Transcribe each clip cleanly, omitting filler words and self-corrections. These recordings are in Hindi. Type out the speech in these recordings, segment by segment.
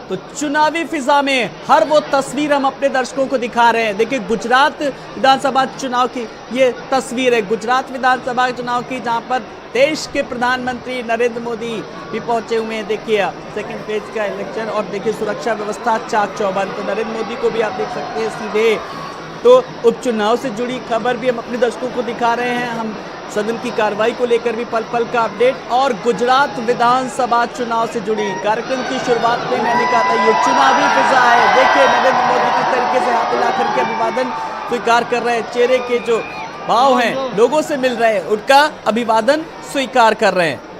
तो चुनावी फिजा में हर वो तस्वीर हम अपने दर्शकों को दिखा रहे हैं। देखिए गुजरात विधानसभा चुनाव की ये तस्वीर है, गुजरात विधानसभा चुनाव की, जहां पर देश के प्रधानमंत्री नरेंद्र मोदी भी पहुंचे हुए हैं। देखिए सेकंड फेज का इलेक्शन, और देखिए सुरक्षा व्यवस्था चाक चौबंद। तो नरेंद्र मोदी को भी आप देख सकते हैं सीधे। तो उपचुनाव से जुड़ी खबर भी हम अपने दर्शकों को दिखा रहे हैं। हम सदन की कार्रवाई को लेकर भी पल पल का अपडेट, और गुजरात विधानसभा चुनाव से जुड़ी कार्यक्रम की शुरुआत में मैंने कहा था ये चुनावी फिजा है। देखिए नरेंद्र मोदी किस तरीके से हाथ हिला करके अभिवादन स्वीकार कर रहे हैं, चेहरे के जो भाव हैं लोगों से मिल रहे हैं, उनका अभिवादन स्वीकार कर रहे हैं।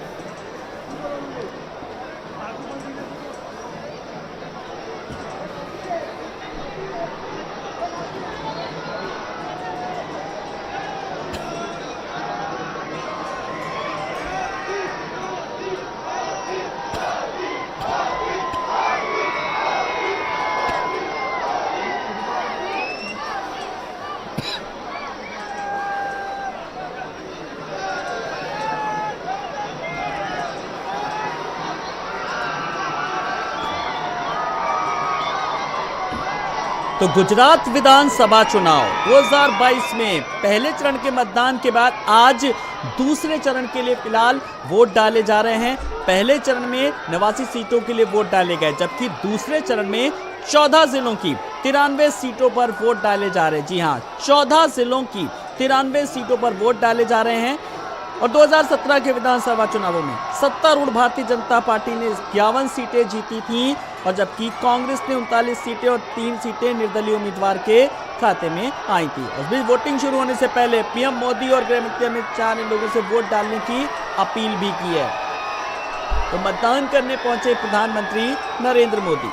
तो गुजरात विधानसभा चुनाव 2022 में पहले चरण के मतदान के बाद आज दूसरे चरण के लिए फिलहाल वोट डाले जा रहे हैं। पहले चरण में 89 सीटों के लिए वोट डाले गए, जबकि दूसरे चरण में 14 जिलों की 93 सीटों पर वोट डाले जा रहे हैं। जी हां, 14 जिलों की 93 सीटों पर वोट डाले जा रहे हैं। और 2017 के विधानसभा चुनावों में सत्तारूढ़ भारतीय जनता पार्टी ने 51 सीटें जीती थीं, और जबकि कांग्रेस ने 39 सीटें और 3 सीटें निर्दलीय उम्मीदवार के खाते में आई थी। उस बीच वोटिंग शुरू होने से पहले पीएम मोदी और गृह मंत्री अमित शाह ने लोगों से वोट डालने की अपील भी की है। तो मतदान करने पहुंचे प्रधानमंत्री नरेंद्र मोदी।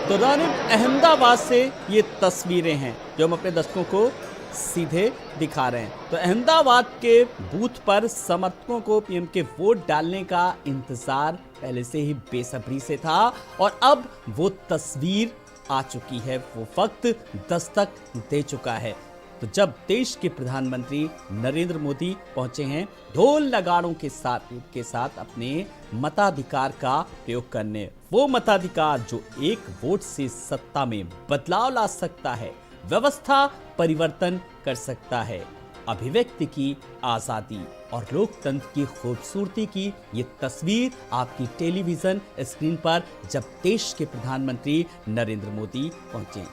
तो रानिप अहमदाबाद से ये तस्वीरें हैं जो हम अपने दर्शकों को सीधे दिखा रहे हैं। तो अहमदाबाद के बूथ पर समर्थकों को पीएम के वोट डालने का इंतजार पहले से ही बेसब्री से था, और अब वो तस्वीर आ चुकी है, वो वक्त दस्तक दे चुका है। तो जब देश के प्रधानमंत्री नरेंद्र मोदी पहुंचे हैं ढोल नगाड़ों के साथ अपने मताधिकार का प्रयोग करने, वो मताधिकार जो एक वोट से सत्ता में बदलाव ला सकता है, व्यवस्था परिवर्तन कर सकता है, अभिव्यक्ति की आजादी और लोकतंत्र की खूबसूरती की ये तस्वीर आपकी टेलीविजन स्क्रीन पर जब देश के प्रधानमंत्री नरेंद्र मोदी पहुंचे।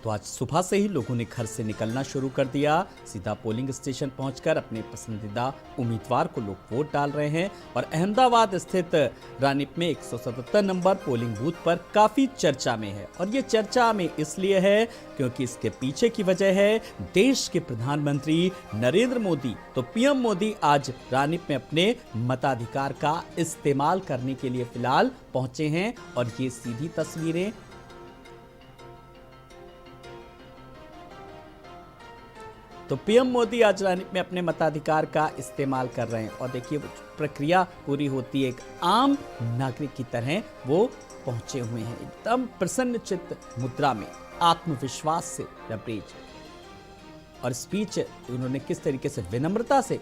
तो आज सुबह से ही लोगों ने घर से निकलना शुरू कर दिया, सीधा पोलिंग स्टेशन पहुंचकर अपने पसंदीदा उम्मीदवार को लोग वोट डाल रहे हैं। और अहमदाबाद स्थित रानिप में 177 नंबर पोलिंग बूथ पर काफी चर्चा में है, और ये चर्चा में इसलिए है क्योंकि इसके पीछे की वजह है देश के प्रधानमंत्री नरेंद्र मोदी। तो पीएम मोदी आज रानिप में अपने मताधिकार का इस्तेमाल करने के लिए फिलहाल पहुंचे हैं, और ये सीधी तस्वीरें तो पीएम मोदी आज रानिप में अपने मताधिकार का इस्तेमाल कर रहे हैं। और देखिए प्रक्रिया पूरी होती है, एक आम नागरिक की तरह वो पहुंचे हुए हैं, एकदम प्रसन्नचित्त मुद्रा में, आत्मविश्वास से लबरेज। और स्पीच उन्होंने किस तरीके से विनम्रता से,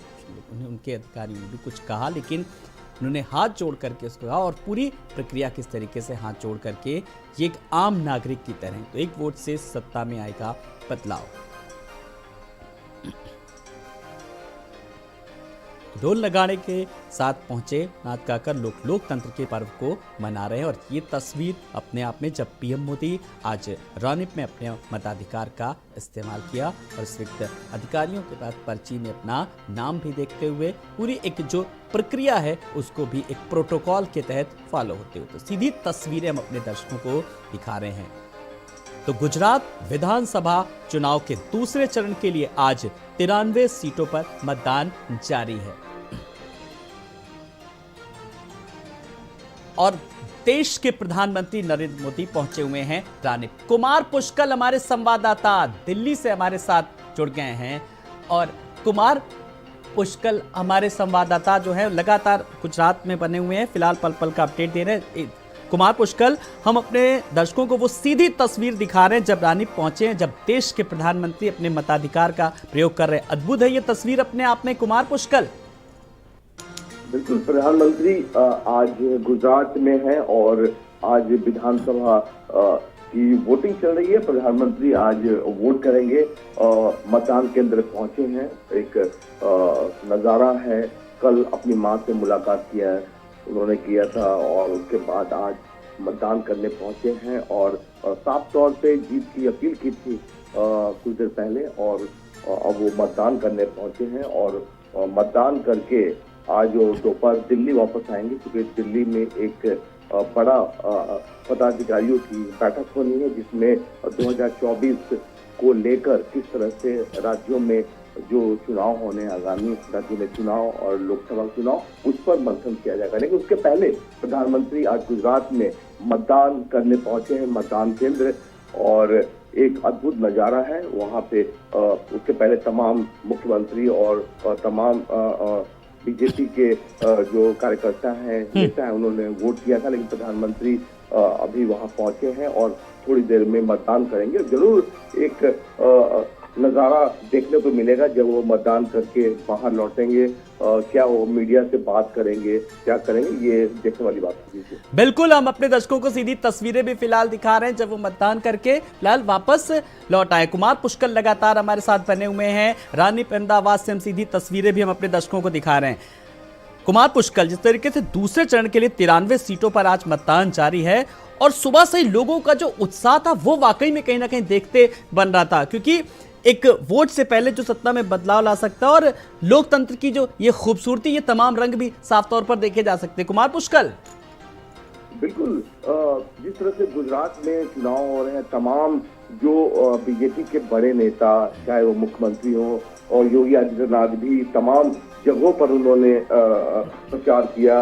उनके अधिकारियों ने भी कुछ कहा, लेकिन उन्होंने हाथ जोड़ करके उसको कहा, और पूरी प्रक्रिया किस तरीके से हाथ जोड़ करके ये एक आम नागरिक की तरह। तो एक वोट से सत्ता में आएगा बदलाव। ढोल नगाड़े के साथ पहुंचे, नाच गाकर लोग लोकतंत्र के पर्व को मना रहे हैं। और ये तस्वीर अपने आप में, जब पीएम मोदी आज रानीप में अपने मताधिकार का इस्तेमाल किया और स्वीकृत अधिकारियों के पास पर्ची में अपना नाम भी देखते हुए पूरी एक जो प्रक्रिया है उसको भी एक प्रोटोकॉल के तहत फॉलो होते हुए, तो सीधी तस्वीरें हम अपने दर्शकों को दिखा रहे हैं। तो गुजरात विधानसभा चुनाव के दूसरे चरण के लिए आज 93 सीटों पर मतदान जारी है और देश के प्रधानमंत्री नरेंद्र मोदी पहुंचे हुए हैं रानीप। कुमार पुष्कल हमारे संवाददाता दिल्ली से हमारे साथ जुड़ गए हैं। और कुमार पुष्कल हमारे संवाददाता जो है लगातार गुजरात में बने हुए हैं, फिलहाल पल पल का अपडेट दे रहे हैं। कुमार पुष्कल, हम अपने दर्शकों को वो सीधी तस्वीर दिखा रहे हैं जब रानीप पहुंचे हैं, जब देश के प्रधानमंत्री अपने मताधिकार का प्रयोग कर रहे हैं। अद्भुत है ये तस्वीर अपने आप में कुमार पुष्कल। बिल्कुल, प्रधानमंत्री आज गुजरात में है और आज विधानसभा की वोटिंग चल रही है। प्रधानमंत्री आज वोट करेंगे, मतदान केंद्र पहुंचे हैं। एक नजारा है, कल अपनी मां से मुलाकात उन्होंने किया था और उसके बाद आज मतदान करने पहुंचे हैं और साफ तौर पे जीत की अपील की थी कुछ देर पहले और अब वो मतदान करने पहुंचे हैं और मतदान करके आज दोपहर दिल्ली वापस आएंगे, क्योंकि दिल्ली में एक बड़ा पदाधिकारियों की बैठक होनी है जिसमें 2024 को लेकर किस तरह से राज्यों में जो चुनाव होने आगामी राज्यों में चुनाव और लोकसभा चुनाव उस पर मंथन किया जाएगा। लेकिन उसके पहले प्रधानमंत्री आज गुजरात में मतदान करने पहुंचे हैं, मतदान केंद्र, और एक अद्भुत नजारा है वहां पे। उसके पहले तमाम मुख्यमंत्री और तमाम बीजेपी के जो कार्यकर्ता हैं, नेता हैं, उन्होंने वोट किया था। लेकिन प्रधानमंत्री अभी वहां पहुंचे हैं और थोड़ी देर में मतदान करेंगे। जरूर एक नजारा देखने को मिलेगा जब वो मतदान करके बाहर लौटेंगे। क्या वो मीडिया से बात करेंगे, क्या करेंगे, ये देखने वाली बात है। बिल्कुल, हम अपने दर्शकों को सीधी तस्वीरें भी फिलहाल दिखा रहे हैं जब वो मतदान करके फिलहाल वापस लौट आए। कुमार पुष्कल लगातार हमारे साथ बने हुए हैं रानीप अहमदाबाद से, हम सीधी तस्वीरें भी हम अपने दर्शकों को दिखा रहे हैं। कुमार पुष्कल, जिस तरीके से दूसरे चरण के लिए 93 सीटों पर आज मतदान जारी है और सुबह से ही लोगों का जो उत्साह था वो वाकई में कहीं ना कहीं देखते बन रहा था, क्योंकि एक वोट से पहले जो सत्ता में बदलाव ला सकता है और लोकतंत्र की जो ये खूबसूरती, ये तमाम रंग भी साफ तौर पर देखे जा सकते हैं। कुमार पुष्कल, बिल्कुल, जिस तरह से गुजरात में चुनाव हो रहे हैं, तमाम जो बीजेपी के बड़े नेता, चाहे वो मुख्यमंत्री हो और योगी आदित्यनाथ भी तमाम जगहों पर उन्होंने प्रचार किया।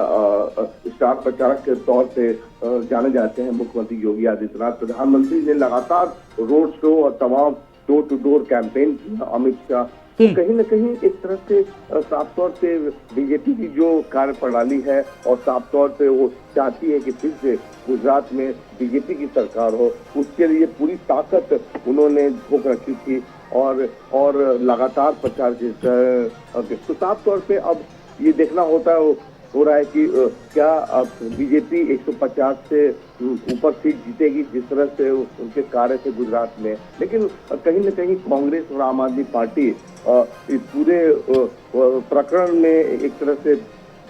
स्टार प्रचारक के तौर पे जाने जाते हैं मुख्यमंत्री योगी आदित्यनाथ। प्रधानमंत्री ने लगातार रोड शो और तमाम डोर टू डोर कैंपेन किया। अमित शाह, तो कहीं न कहीं एक तरह से साफ तौर से बीजेपी की जो कार्य प्रणाली है और साफ तौर पे वो चाहती है कि फिर से गुजरात में बीजेपी की सरकार हो, उसके लिए पूरी ताकत उन्होंने झोंक रखी थी और लगातार प्रचार तो साफ तौर पे अब ये देखना हो रहा है कि क्या बीजेपी 150 से ऊपर सीट जीतेगी जिस तरह से उनके कार्य थे गुजरात में। लेकिन कहीं न कहीं कांग्रेस और आम आदमी पार्टी इस पूरे प्रकरण में एक तरह से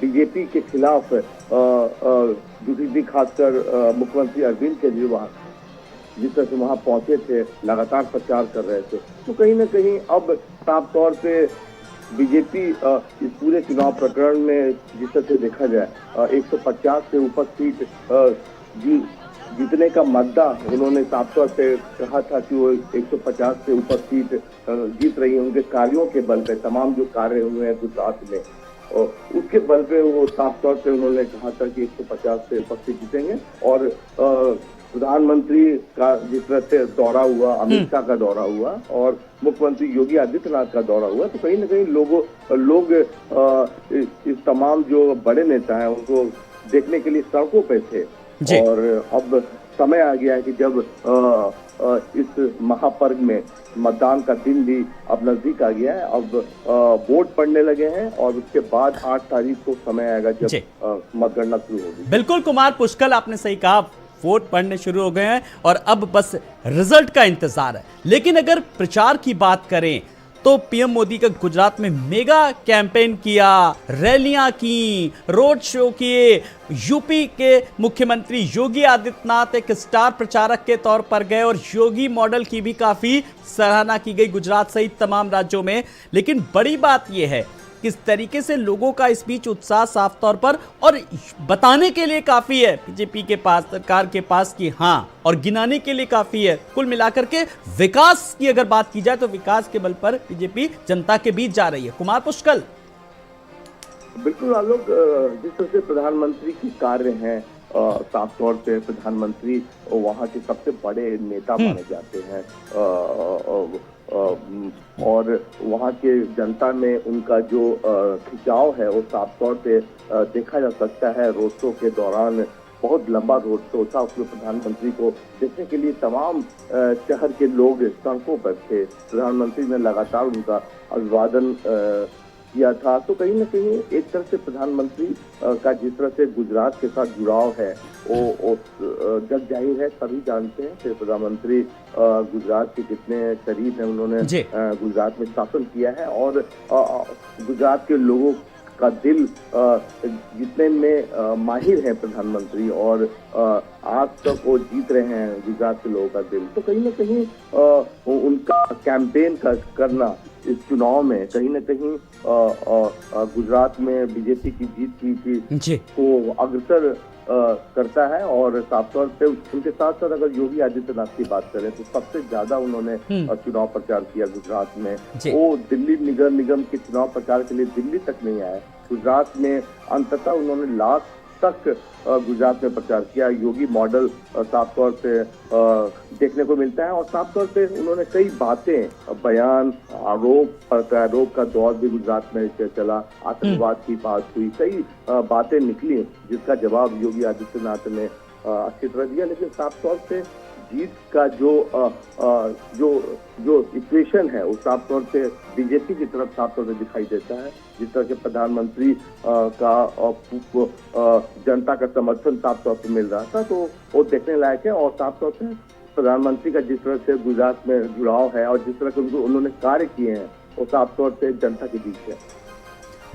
बीजेपी के खिलाफ जुटी थी, खासकर मुख्यमंत्री अरविंद केजरीवाल जिस तरह से वहां पहुंचे थे, लगातार प्रचार कर रहे थे। तो कहीं न कहीं अब साफ तौर पे बीजेपी इस पूरे चुनाव प्रकरण में जिस तरह से देखा जाए 150 से ऊपर सीट जीतने का मुद्दा उन्होंने साफ तौर पे कहा था कि वो 150 से ऊपर सीट जीत रही है उनके कार्यों के बल पे। तमाम जो कार्य हुए हैं गुजरात में और उसके बल पे वो साफ तौर पे उन्होंने कहा था कि 150 से ऊपर सीट जीतेंगे। और प्रधानमंत्री का जिस तरह से दौरा हुआ, अमित शाह का दौरा हुआ और मुख्यमंत्री योगी आदित्यनाथ का दौरा हुआ, तो कहीं न कहीं लोग इस तमाम जो बड़े नेता हैं उनको देखने के लिए सड़कों पे थे। और अब समय आ गया है कि जब इस महापर्व में मतदान का दिन भी अब नजदीक आ गया है, अब वोट पड़ने लगे हैं और उसके बाद 8 तारीख को समय आएगा जब मतगणना शुरू होगी। बिल्कुल कुमार पुष्कल, आपने सही कहा, वोट पड़ने शुरू हो गए हैं और अब बस रिजल्ट का इंतजार है। लेकिन अगर प्रचार की बात करें तो पीएम मोदी का गुजरात में मेगा कैंपेन किया, रैलियां की, रोड शो किए। यूपी के मुख्यमंत्री योगी आदित्यनाथ एक स्टार प्रचारक के तौर पर गए और योगी मॉडल की भी काफी सराहना की गई गुजरात सहित तमाम राज्यों में। लेकिन बड़ी बात यह है किस तरीके से लोगों का इस बीच उत्साह साफ तौर पर और बताने के लिए काफी है बीजेपी के पास, सरकार के पास कि हाँ, और गिनाने के लिए काफी है। कुल मिलाकर के विकास की अगर बात की जाए तो विकास के बल पर बीजेपी जनता के बीच जा रही है। कुमार पुष्कल। बिल्कुल आलोक, जिस तरह से प्रधानमंत्री के कार्य हैं, साफ तौर पे प्रधानमंत्री वहाँ के सबसे बड़े नेता माने जाते हैं, और वहाँ के जनता में उनका जो खिंचाव है वो साफ तौर पे देखा जा सकता है। रोड शो के दौरान बहुत लंबा रोड शो था, उसमें प्रधानमंत्री को देखने के लिए तमाम शहर के लोग सड़कों पर थे। प्रधानमंत्री ने लगातार उनका अभिवादन किया था। तो कहीं ना कहीं एक तरह से प्रधानमंत्री का जिस तरह से गुजरात के साथ जुड़ाव है वो जग जाहिर है, सभी जानते हैं कि प्रधानमंत्री गुजरात के कितने करीब हैं। उन्होंने गुजरात में शासन किया है और गुजरात के लोगों का दिल जीतने में माहिर है प्रधानमंत्री, और आज तक वो जीत रहे हैं गुजरात के लोगों का दिल। तो कहीं ना कहीं उनका कैंपेन करना इस चुनाव में कहीं ना कहीं गुजरात में बीजेपी की जीत की को अग्रसर करता है। और साफ तौर पे उनके साथ साथ अगर योगी आदित्यनाथ की बात करें तो सबसे ज्यादा उन्होंने चुनाव प्रचार किया गुजरात में। वो दिल्ली नगर निगम के चुनाव प्रचार के लिए दिल्ली तक नहीं आए, गुजरात में अंततः उन्होंने लास्ट तक गुजरात में प्रचार किया। योगी मॉडल साफ तौर पे देखने को मिलता है, और साफ तौर पे उन्होंने कई बातें, बयान, आरोप प्रत्यारोप का दौर भी गुजरात में चला, आतंकवाद की बात हुई, कई बातें निकली जिसका जवाब योगी आदित्यनाथ ने अच्छी तरह दिया। लेकिन साफ तौर पे जीत का जो इक्वेशन है वो साफ तौर पे बीजेपी की तरफ साफ तौर पे दिखाई देता है। जिस तरह से प्रधानमंत्री का जनता का समर्थन साफ तौर पे मिल रहा था, तो वो देखने लायक है। और साफ तौर पे प्रधानमंत्री का जिस तरह से गुजरात में जुड़ाव है और जिस तरह से उन्होंने कार्य किए हैं वो साफ तौर पे जनता के बीच है।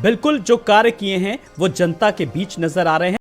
बिल्कुल, जो कार्य किए हैं वो जनता के बीच नजर आ रहे हैं।